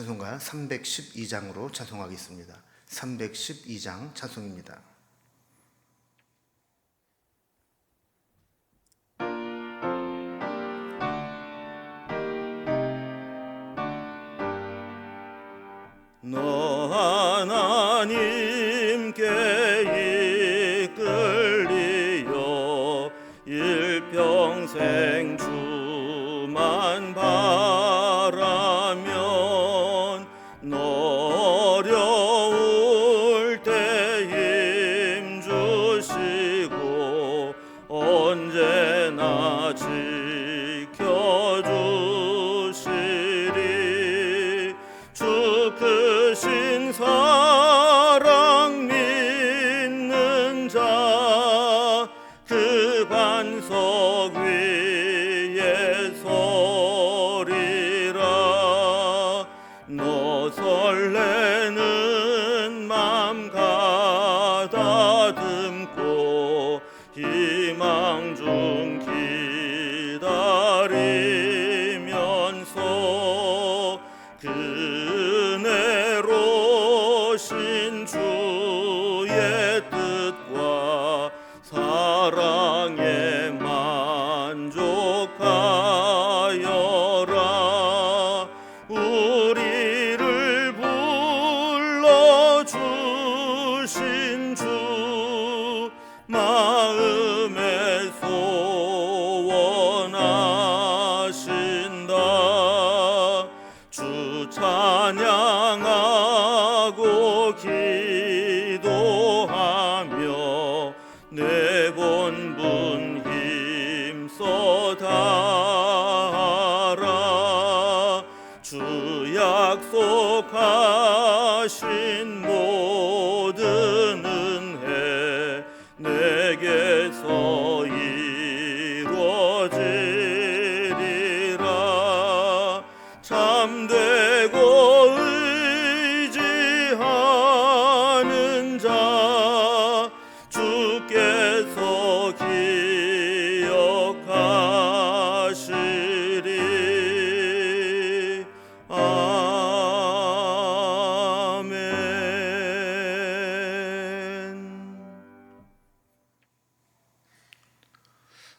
찬송가 312장으로 찬송하겠습니다. 312장 찬송입니다. 너 하나님께 이끌리어 일평생 주만 바라면 너 어려울 때 힘 주시고 언제나 지켜주시리. 주 크신 사랑 믿는 자 그 반석 위에 서리라. 너 설레는 맘 가다듬고 희망 중 기다리면서 그네로 신 주의 뜻과 사랑에 만족하여라. 우리를 불러주신 주 마음에 소원하신다. 주 찬양하고 기도하며 내 본분 힘써 다하라. 주 약속하신 모든 은혜 내게서 이루어지리라. 참되고 의지하는 자 주께서 기억하시리. 아멘.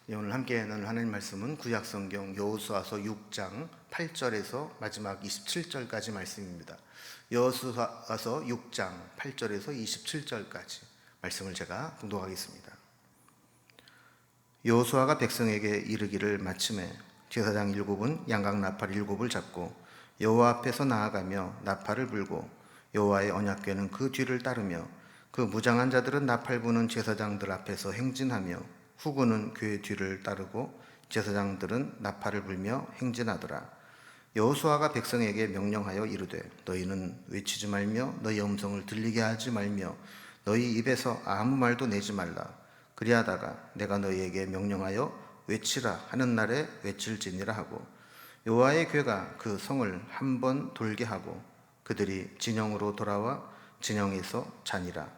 오늘 함께 나눌 하나님 말씀은 구약성경 여호수아서 6장 8절에서 마지막 27절까지 말씀입니다. 여호수아서 6장 8절에서 27절까지 말씀을 제가 봉독하겠습니다. 여호수아가 백성에게 이르기를 마침에 제사장 일곱은 양각 나팔 일곱을 잡고 여호와 앞에서 나아가며 나팔을 불고 여호와의 언약궤는 그 뒤를 따르며 그 무장한 자들은 나팔 부는 제사장들 앞에서 행진하며 후군은 궤 뒤를 따르고 제사장들은 나팔을 불며 행진하더라. 여호수아가 백성에게 명령하여 이르되 너희는 외치지 말며 너희 음성을 들리게 하지 말며 너희 입에서 아무 말도 내지 말라. 그리하다가 내가 너희에게 명령하여 외치라 하는 날에 외칠지니라 하고 여호와의 궤가 그 성을 한 번 돌게 하고 그들이 진영으로 돌아와 진영에서 자니라.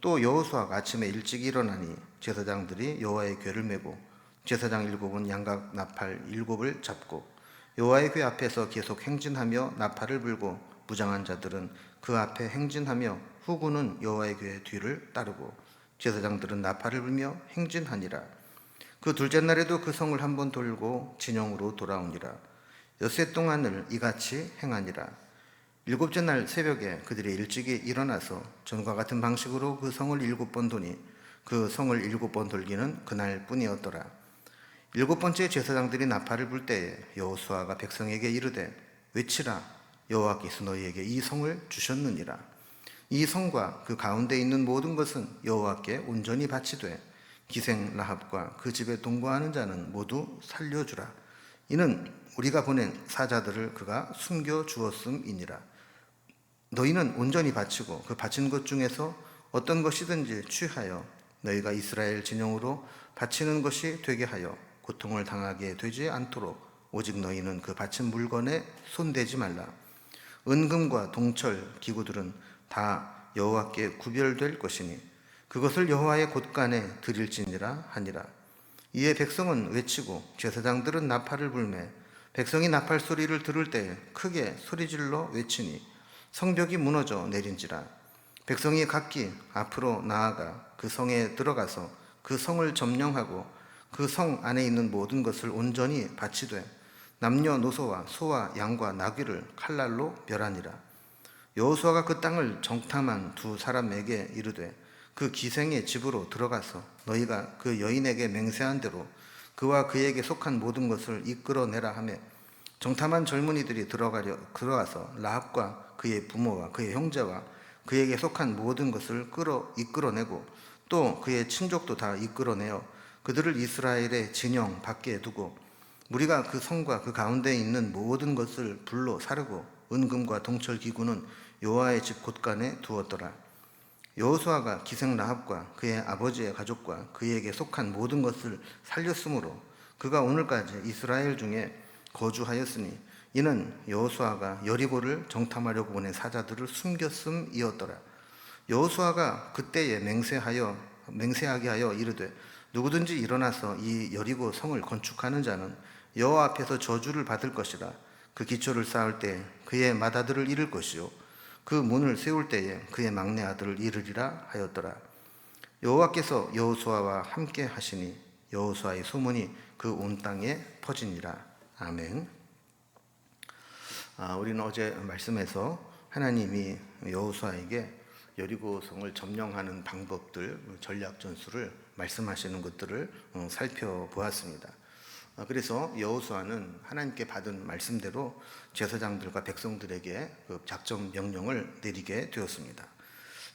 또 여호수아가 아침에 일찍 일어나니 제사장들이 여호와의 궤를 메고 제사장 일곱은 양각 나팔 일곱을 잡고 여호와의 궤 앞에서 계속 행진하며 나팔을 불고 무장한 자들은 그 앞에 행진하며 후군은 여호와의 궤 뒤를 따르고 제사장들은 나팔을 불며 행진하니라. 그 둘째 날에도 그 성을 한 번 돌고 진영으로 돌아오니라. 엿새 동안을 이같이 행하니라. 일곱째 날 새벽에 그들이 일찍이 일어나서 전과 같은 방식으로 그 성을 7번 도니 그 성을 7번 돌기는 그날 뿐이었더라. 7번째 제사장들이 나팔을 불 때에 여호수아가 백성에게 이르되 외치라. 여호와께서 너희에게 이 성을 주셨느니라. 이 성과 그 가운데 있는 모든 것은 여호와께 온전히 바치되 기생 라합과 그 집에 동거하는 자는 모두 살려주라. 이는 우리가 보낸 사자들을 그가 숨겨 주었음이니라. 너희는 온전히 바치고 그 바친 것 중에서 어떤 것이든지 취하여 너희가 이스라엘 진영으로 바치는 것이 되게 하여 고통을 당하게 되지 않도록 오직 너희는 그 바친 물건에 손대지 말라. 은금과 동철 기구들은 다 여호와께 구별될 것이니 그것을 여호와의 곳간에 드릴지니라 하니라. 이에 백성은 외치고 제사장들은 나팔을 불매 백성이 나팔 소리를 들을 때 크게 소리질러 외치니 성벽이 무너져 내린지라. 백성이 각기 앞으로 나아가 그 성에 들어가서 그 성을 점령하고 그 성 안에 있는 모든 것을 온전히 바치되 남녀노소와 소와 양과 나귀를 칼날로 멸하니라. 여호수아가 그 땅을 정탐한 두 사람에게 이르되 그 기생의 집으로 들어가서 너희가 그 여인에게 맹세한 대로 그와 그에게 속한 모든 것을 이끌어내라 하며 정탐한 젊은이들이 들어가서 라합과 그의 부모와 그의 형제와 그에게 속한 모든 것을 이끌어내고 또 그의 친족도 다 이끌어내어 그들을 이스라엘의 진영 밖에 두고 무리가 그 성과 그 가운데에 있는 모든 것을 불로 사르고 은금과 동철 기구는 여호와의 집 곳간에 두었더라. 여호수아가 기생 라합과 그의 아버지의 가족과 그에게 속한 모든 것을 살렸으므로 그가 오늘까지 이스라엘 중에 거주하였으니 이는 여호수아가 여리고를 정탐하려고 보낸 사자들을 숨겼음이었더라. 여호수아가 그때에 맹세하게 하여 이르되 누구든지 일어나서 이 여리고 성을 건축하는 자는 여호와 앞에서 저주를 받을 것이라. 그 기초를 쌓을 때 그의 맏아들을 잃을 것이요 그 문을 세울 때에 그의 막내 아들을 잃으리라 하였더라. 여호와께서 여호수아와 함께 하시니 여호수아의 소문이 그 온 땅에 퍼지니라. 아멘. 우리는 어제 말씀에서 하나님이 여호수아에게 여리고 성을 점령하는 방법들, 전략 전술을 말씀하시는 것들을 살펴보았습니다. 그래서 여호수아는 하나님께 받은 말씀대로 제사장들과 백성들에게 그 작전 명령을 내리게 되었습니다.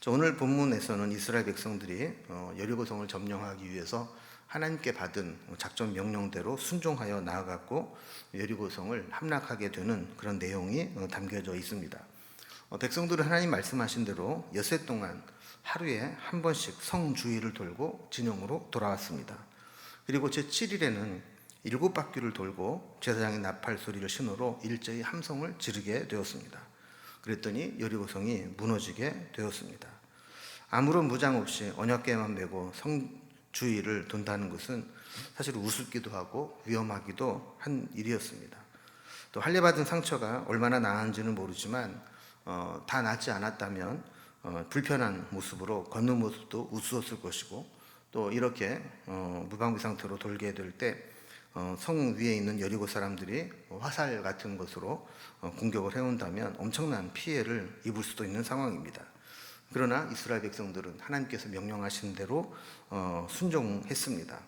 오늘 본문에서는 이스라엘 백성들이 여리고성을 점령하기 위해서 하나님께 받은 작전 명령대로 순종하여 나아갔고 여리고성을 함락하게 되는 그런 내용이 담겨져 있습니다. 백성들은 하나님 말씀하신 대로 엿새 동안 하루에 한 번씩 성 주위를 돌고 진영으로 돌아왔습니다. 그리고 제7일에는 7바퀴를 돌고 제사장의 나팔 소리를 신호로 일제히 함성을 지르게 되었습니다. 그랬더니 여리고성이 무너지게 되었습니다. 아무런 무장 없이 언약궤만 메고 성 주위를 돈다는 것은 사실 우습기도 하고 위험하기도 한 일이었습니다. 또 할례받은 상처가 얼마나 나았는지는 모르지만 다 낫지 않았다면 불편한 모습으로 걷는 모습도 우스웠을 것이고 또 이렇게 무방비 상태로 돌게 될 때 성 위에 있는 여리고 사람들이 화살 같은 것으로 공격을 해온다면 엄청난 피해를 입을 수도 있는 상황입니다. 그러나 이스라엘 백성들은 하나님께서 명령하신 대로 순종했습니다.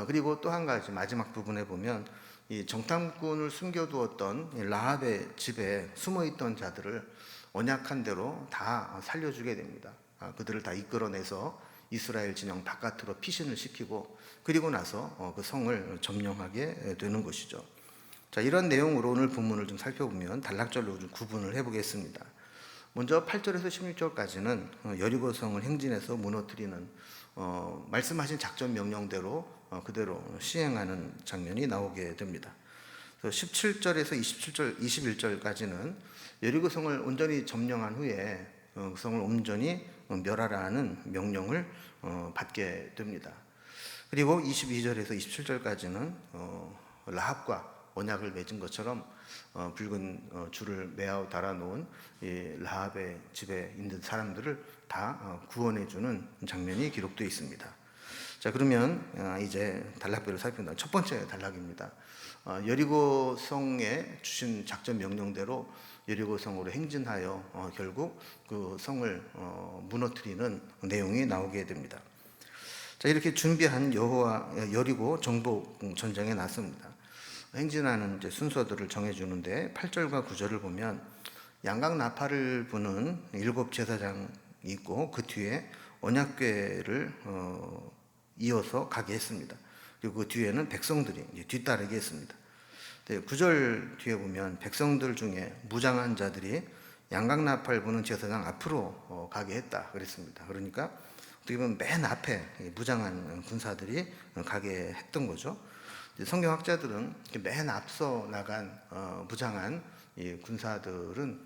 그리고 또 한 가지 마지막 부분에 보면 이 정탐꾼을 숨겨두었던 라합의 집에 숨어있던 자들을 언약한 대로 다 살려주게 됩니다. 그들을 다 이끌어내서 이스라엘 진영 바깥으로 피신을 시키고 그리고 나서 그 성을 점령하게 되는 것이죠. 자, 이런 내용으로 오늘 본문을 좀 살펴보면 단락절로 좀 구분을 해보겠습니다. 먼저 8절에서 16절까지는 여리고성을 행진해서 무너뜨리는 말씀하신 작전 명령대로 그대로 시행하는 장면이 나오게 됩니다. 17절에서 21절까지는 여리고성을 온전히 점령한 후에 그 성을 온전히 멸하라는 명령을 받게 됩니다. 그리고 22절에서 27절까지는 라합과 언약을 맺은 것처럼 붉은 줄을 매어 달아놓은 이 라합의 집에 있는 사람들을 다 구원해주는 장면이 기록되어 있습니다. 자, 그러면 이제 단락별로 살펴본다. 첫 번째 단락입니다. 여리고성에 주신 작전 명령대로 여리고성으로 행진하여 결국 그 성을 무너뜨리는 내용이 나오게 됩니다. 자, 이렇게 준비한 여리고 정복 전쟁에 나섭니다. 행진하는 이제 순서들을 정해주는데 8절과 9절을 보면 양각 나팔을 부는 7 제사장이 있고 그 뒤에 언약궤를 이어서 가게 했습니다. 그리고 그 뒤에는 백성들이 이제 뒤따르게 했습니다. 9절 뒤에 보면 백성들 중에 무장한 자들이 양각 나팔 부는 제사장 앞으로 가게 했다 그랬습니다. 그러니까 어떻게 보면 맨 앞에 무장한 군사들이 가게 했던 거죠. 성경학자들은 맨 앞서 나간 무장한 이 군사들은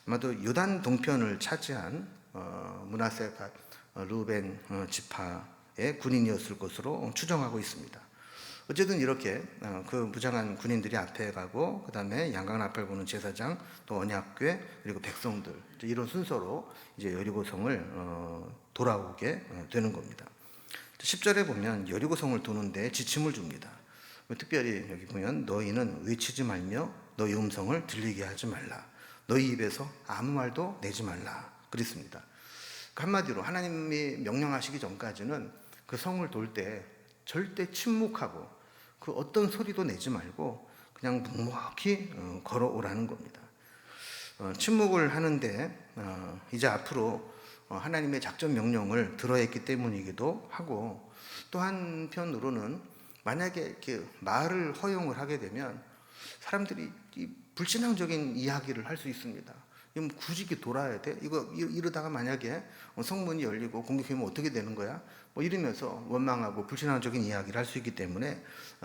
아마도 요단 동편을 차지한 므낫세 갓 루벤 지파의 군인이었을 것으로 추정하고 있습니다. 어쨌든 이렇게 그 무장한 군인들이 앞에 가고 그 다음에 양강나팔 부는 제사장, 또 언약궤, 그리고 백성들, 이런 순서로 이제 여리고성을 돌아오게 되는 겁니다. 10절에 보면 여리고성을 도는데 지침을 줍니다. 특별히 여기 보면 너희는 외치지 말며 너희 음성을 들리게 하지 말라. 너희 입에서 아무 말도 내지 말라. 그랬습니다. 한마디로 하나님이 명령하시기 전까지는 그 성을 돌 때 절대 침묵하고 그 어떤 소리도 내지 말고 그냥 묵묵히 걸어오라는 겁니다. 침묵을 하는데 이제 앞으로 하나님의 작전 명령을 들어야 했기 때문이기도 하고, 또 한편으로는 만약에 이렇게 말을 허용을 하게 되면 사람들이 이 불신앙적인 이야기를 할 수 있습니다. 이거 굳이 이렇게 돌아야 돼? 이러다가 만약에 성문이 열리고 공격하면 어떻게 되는 거야? 뭐 이러면서 원망하고 불신앙적인 이야기를 할 수 있기 때문에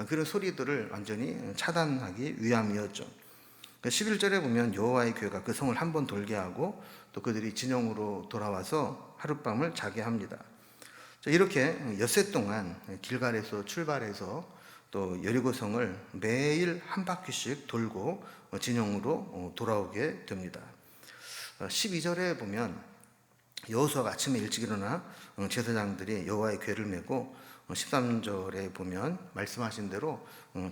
그런 소리들을 완전히 차단하기 위함이었죠. 11절에 보면 여호와의 교회가 그 성을 한 번 돌게 하고 또 그들이 진영으로 돌아와서 하룻밤을 자게 합니다. 이렇게 엿새 동안 길갈에서 출발해서 또 여리고성을 매일 한 바퀴씩 돌고 진영으로 돌아오게 됩니다. 12절에 보면 여호수아가 아침에 일찍 일어나 제사장들이 여호와의 궤를 메고, 13절에 보면 말씀하신 대로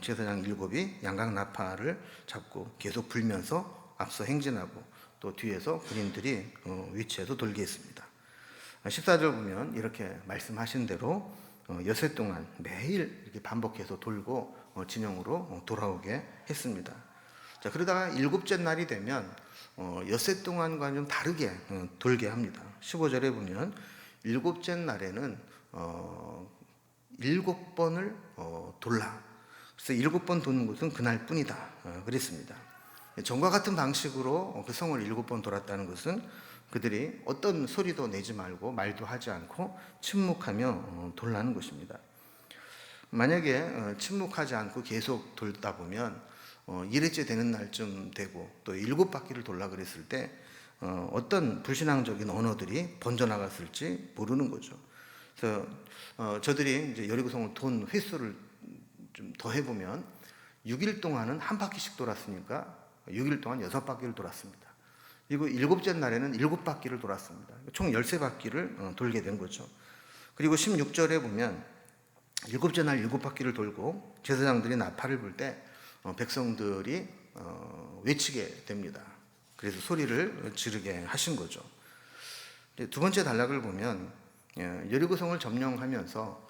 제사장 7이 양강나팔을 잡고 계속 불면서 앞서 행진하고 또 뒤에서 군인들이 위치해서 돌게 했습니다. 14절 보면 이렇게 말씀하신 대로 엿새 동안 매일 이렇게 반복해서 돌고 진영으로 돌아오게 했습니다. 자, 그러다가 7째 날이 되면 엿새 동안과 좀 다르게 돌게 합니다. 15절에 보면 7째 날에는 7번을 돌라. 그래서 7번 도는 것은 그날뿐이다. 그랬습니다. 전과 같은 방식으로 그 성을 7번 돌았다는 것은 그들이 어떤 소리도 내지 말고 말도 하지 않고 침묵하며 돌라는 것입니다. 만약에 침묵하지 않고 계속 돌다 보면 1회째 되는 날쯤 되고 또 7바퀴를 돌라 그랬을 때 어떤 불신앙적인 언어들이 번져나갔을지 모르는 거죠. 그래서 저들이 이제 여리고성을 돈 횟수를 좀 더 해보면 6일 동안은 한 바퀴씩 돌았으니까 6일 동안 6바퀴를 돌았습니다. 그리고 7째 날에는 7바퀴를 돌았습니다. 총 13바퀴를 돌게 된 거죠. 그리고 16절에 보면 7째 날 7바퀴를 돌고 제사장들이 나팔을 불 때 백성들이 외치게 됩니다. 그래서 소리를 지르게 하신 거죠. 두 번째 단락을 보면 여리고성을 점령하면서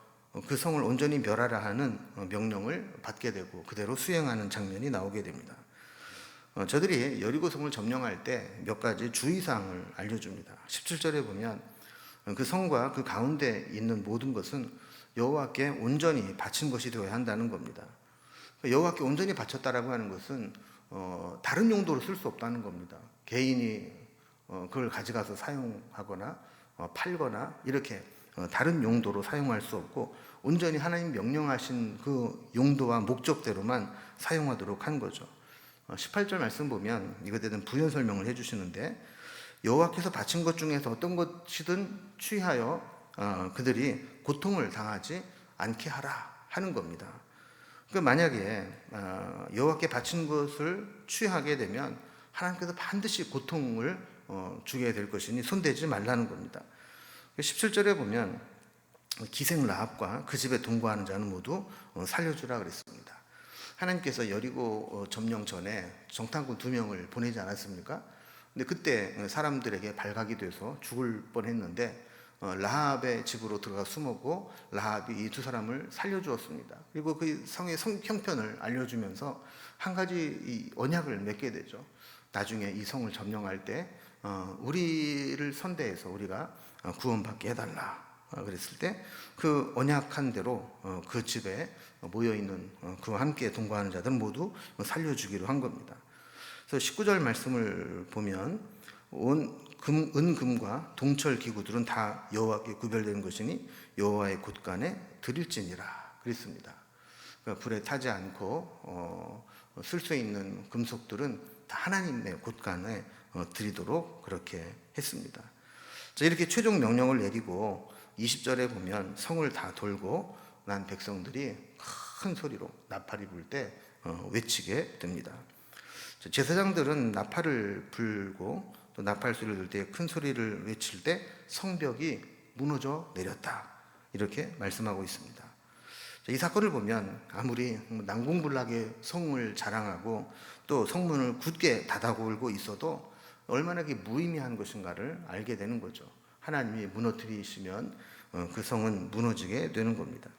그 성을 온전히 멸하라 하는 명령을 받게 되고 그대로 수행하는 장면이 나오게 됩니다. 저들이 여리고성을 점령할 때 몇 가지 주의사항을 알려줍니다. 17절에 보면 그 성과 그 가운데 있는 모든 것은 여호와께 온전히 바친 것이 되어야 한다는 겁니다. 여호와께 온전히 바쳤다라고 하는 것은 다른 용도로 쓸 수 없다는 겁니다. 개인이 그걸 가져가서 사용하거나 팔거나 이렇게 다른 용도로 사용할 수 없고 온전히 하나님 명령하신 그 용도와 목적대로만 사용하도록 한 거죠. 18절 말씀 보면 이것에 대한 부연 설명을 해주시는데, 여호와께서 바친 것 중에서 어떤 것이든 취하여 그들이 고통을 당하지 않게 하라 하는 겁니다. 그러니까 만약에 여호와께 바친 것을 취하게 되면 하나님께서 반드시 고통을 주게 될 것이니 손대지 말라는 겁니다. 17절에 보면 기생 라합과 그 집에 동거하는 자는 모두 살려주라 그랬습니다. 하나님께서 여리고 점령 전에 정탐꾼 2명을 보내지 않았습니까? 근데 그때 사람들에게 발각이 돼서 죽을 뻔했는데 라합의 집으로 들어가 숨었고 라합이 이 2 사람을 살려주었습니다. 그리고 그 성의 형편을 알려주면서 한 가지 이 언약을 맺게 되죠. 나중에 이 성을 점령할 때 우리를 선대해서 우리가 구원받게 해달라 그랬을 때 그 언약한 대로 그 집에 모여있는 그와 함께 동거하는 자들은 모두 살려주기로 한 겁니다. 그래서 19절 말씀을 보면 은금과 동철 기구들은 다 여호와께 구별된 것이니 여호와의 곳간에 드릴지니라 그랬습니다. 그러니까 불에 타지 않고 쓸 수 있는 금속들은 다 하나님의 곳간에 드리도록 그렇게 했습니다. 자, 이렇게 최종 명령을 내리고 20절에 보면 성을 다 돌고 난 백성들이 큰 소리로 나팔이 불 때 외치게 됩니다. 제사장들은 나팔을 불고 또 나팔 소리를 들 때 큰 소리를 외칠 때 성벽이 무너져 내렸다, 이렇게 말씀하고 있습니다. 이 사건을 보면 아무리 난공불락의 성을 자랑하고 또 성문을 굳게 닫아골고 있어도 얼마나 그게 무의미한 것인가를 알게 되는 거죠. 하나님이 무너뜨리시면 그 성은 무너지게 되는 겁니다.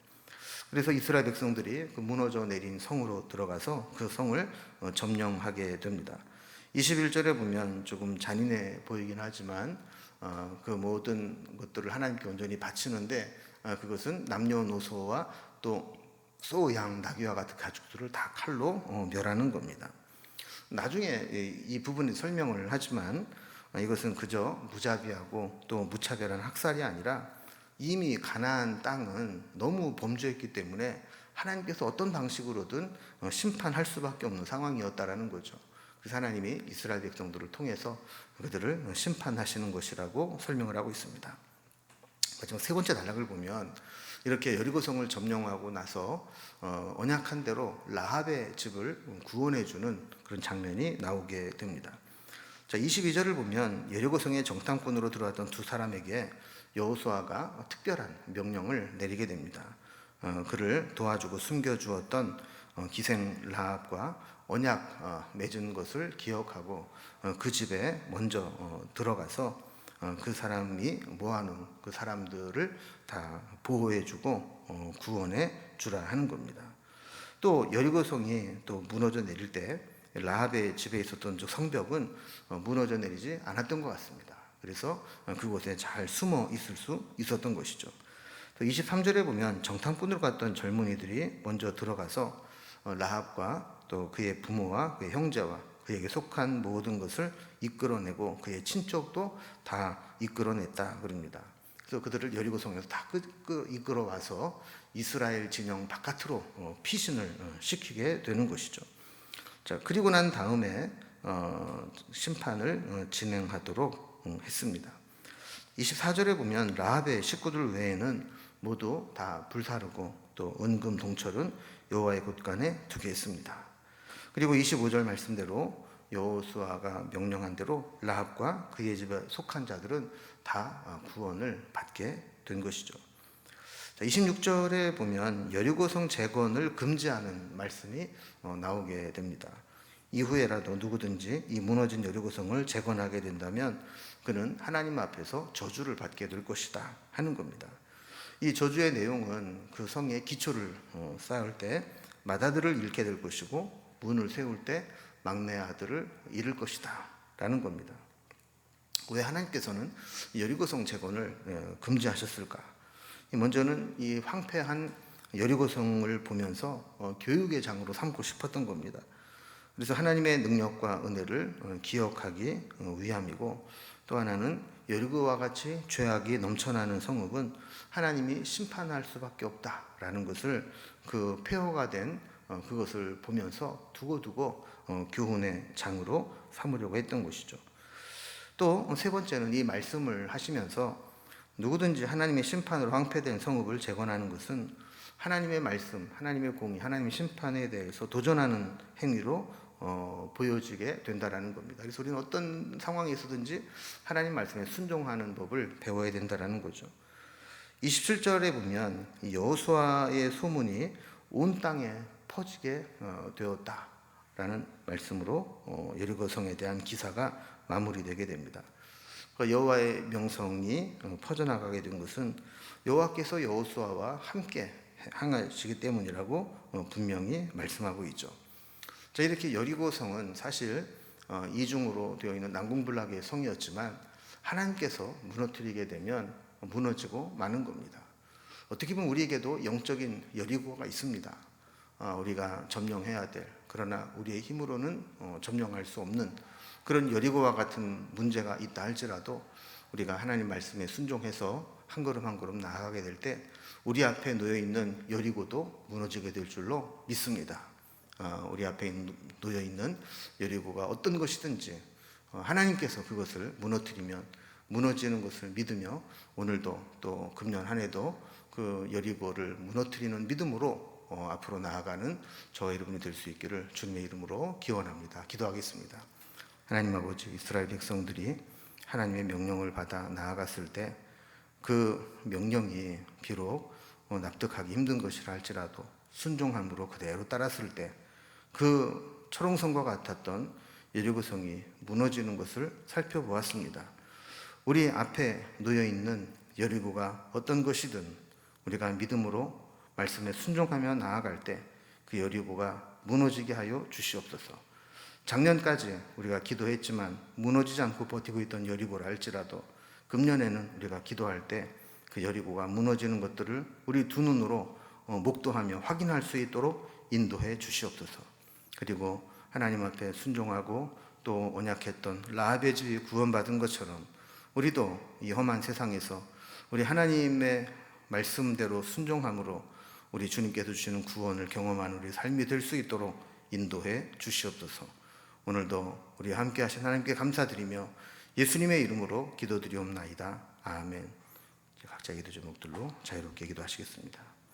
그래서 이스라엘 백성들이 그 무너져 내린 성으로 들어가서 그 성을 점령하게 됩니다. 21절에 보면 조금 잔인해 보이긴 하지만 그 모든 것들을 하나님께 온전히 바치는데 그것은 남녀노소와 또 소, 양, 나귀와 같은 가축들을 다 칼로 멸하는 겁니다. 나중에 이 부분이 설명을 하지만 이것은 그저 무자비하고 또 무차별한 학살이 아니라 이미 가나안 땅은 너무 범죄했기 때문에 하나님께서 어떤 방식으로든 심판할 수밖에 없는 상황이었다라는 거죠. 그래서 하나님이 이스라엘 백성들을 통해서 그들을 심판하시는 것이라고 설명을 하고 있습니다. 마지막 세 번째 단락을 보면 이렇게 여리고성을 점령하고 나서 언약한 대로 라합의 집을 구원해주는 그런 장면이 나오게 됩니다. 자, 22절을 보면 여리고성의 정탐꾼으로 들어왔던 두 사람에게 여호수아가 특별한 명령을 내리게 됩니다. 그를 도와주고 숨겨주었던 기생 라합과 언약 맺은 것을 기억하고 그 집에 먼저 들어가서 그 사람이 모아놓은 그 사람들을 다 보호해주고 구원해 주라 하는 겁니다. 또 여리고성이 또 무너져 내릴 때 라합의 집에 있었던 저 성벽은 무너져 내리지 않았던 것 같습니다. 그래서 그곳에 잘 숨어 있을 수 있었던 것이죠. 또 23절에 보면 정탐꾼으로 갔던 젊은이들이 먼저 들어가서 라합과 또 그의 부모와 그의 형제와 그에게 속한 모든 것을 이끌어내고 그의 친척도 다 이끌어냈다 그럽니다. 그래서 그들을 여리고성에서 다 이끌어와서 이스라엘 진영 바깥으로 피신을 시키게 되는 것이죠. 자, 그리고 난 다음에 심판을 진행하도록 했습니다. 24절에 보면 라합의 식구들 외에는 모두 다 불사르고 또 은금 동철은 여호와의 곳간에 두게 했습니다. 그리고 25절 말씀대로 여호수아가 명령한 대로 라합과 그의 집에 속한 자들은 다 구원을 받게 된 것이죠. 26절에 보면 여리고성 재건을 금지하는 말씀이 나오게 됩니다. 이후에라도 누구든지 이 무너진 여리고성을 재건하게 된다면 그는 하나님 앞에서 저주를 받게 될 것이다 하는 겁니다. 이 저주의 내용은 그 성의 기초를 쌓을 때 맏아들을 잃게 될 것이고 문을 세울 때 막내 아들을 잃을 것이다 라는 겁니다. 왜 하나님께서는 여리고성 재건을 금지하셨을까? 먼저는 이 황폐한 여리고성을 보면서 교육의 장으로 삼고 싶었던 겁니다. 그래서 하나님의 능력과 은혜를 기억하기 위함이고, 또 하나는 여리고와 같이 죄악이 넘쳐나는 성읍은 하나님이 심판할 수밖에 없다라는 것을 그 폐허가 된 그것을 보면서 두고두고 교훈의 장으로 삼으려고 했던 것이죠. 또 세 번째는 이 말씀을 하시면서 누구든지 하나님의 심판으로 황폐된 성읍을 재건하는 것은 하나님의 말씀, 하나님의 공의, 하나님의 심판에 대해서 도전하는 행위로 보여지게 된다라는 겁니다. 그래서 우리는 어떤 상황에서든지 하나님 말씀에 순종하는 법을 배워야 된다라는 거죠. 27절에 보면 여호수아의 소문이 온 땅에 퍼지게 되었다라는 말씀으로 여리고성에 대한 기사가 마무리되게 됩니다. 여호와의 명성이 퍼져나가게 된 것은 여호와께서 여호수아와 함께 행하시기 때문이라고 분명히 말씀하고 있죠. 자, 이렇게 여리고성은 사실 이중으로 되어 있는 난공불락의 성이었지만 하나님께서 무너뜨리게 되면 무너지고 마는 겁니다. 어떻게 보면 우리에게도 영적인 여리고가 있습니다. 우리가 점령해야 될, 그러나 우리의 힘으로는 점령할 수 없는 그런 여리고와 같은 문제가 있다 할지라도 우리가 하나님 말씀에 순종해서 한 걸음 한 걸음 나아가게 될 때 우리 앞에 놓여 있는 여리고도 무너지게 될 줄로 믿습니다. 우리 앞에 놓여 있는 여리고가 어떤 것이든지 하나님께서 그것을 무너뜨리면 무너지는 것을 믿으며 오늘도 또 금년 한 해도 그 여리고를 무너뜨리는 믿음으로 앞으로 나아가는 저와 여러분이 될 수 있기를 주님의 이름으로 기원합니다. 기도하겠습니다. 하나님 아버지, 이스라엘 백성들이 하나님의 명령을 받아 나아갔을 때 그 명령이 비록 납득하기 힘든 것이라 할지라도 순종함으로 그대로 따랐을 때 그 초롱성과 같았던 여리고성이 무너지는 것을 살펴보았습니다. 우리 앞에 놓여있는 여리고가 어떤 것이든 우리가 믿음으로 말씀에 순종하며 나아갈 때 그 여리고가 무너지게 하여 주시옵소서. 작년까지 우리가 기도했지만 무너지지 않고 버티고 있던 여리고라 할지라도 금년에는 우리가 기도할 때 그 여리고가 무너지는 것들을 우리 두 눈으로 목도하며 확인할 수 있도록 인도해 주시옵소서. 그리고 하나님 앞에 순종하고 또 언약했던 라합의 집이 구원받은 것처럼 우리도 이 험한 세상에서 우리 하나님의 말씀대로 순종함으로 우리 주님께서 주시는 구원을 경험하는 우리 삶이 될 수 있도록 인도해 주시옵소서. 오늘도 우리 함께 하신 하나님께 감사드리며 예수님의 이름으로 기도드리옵나이다. 아멘. 각자 기도 제목들로 자유롭게 기도하시겠습니다.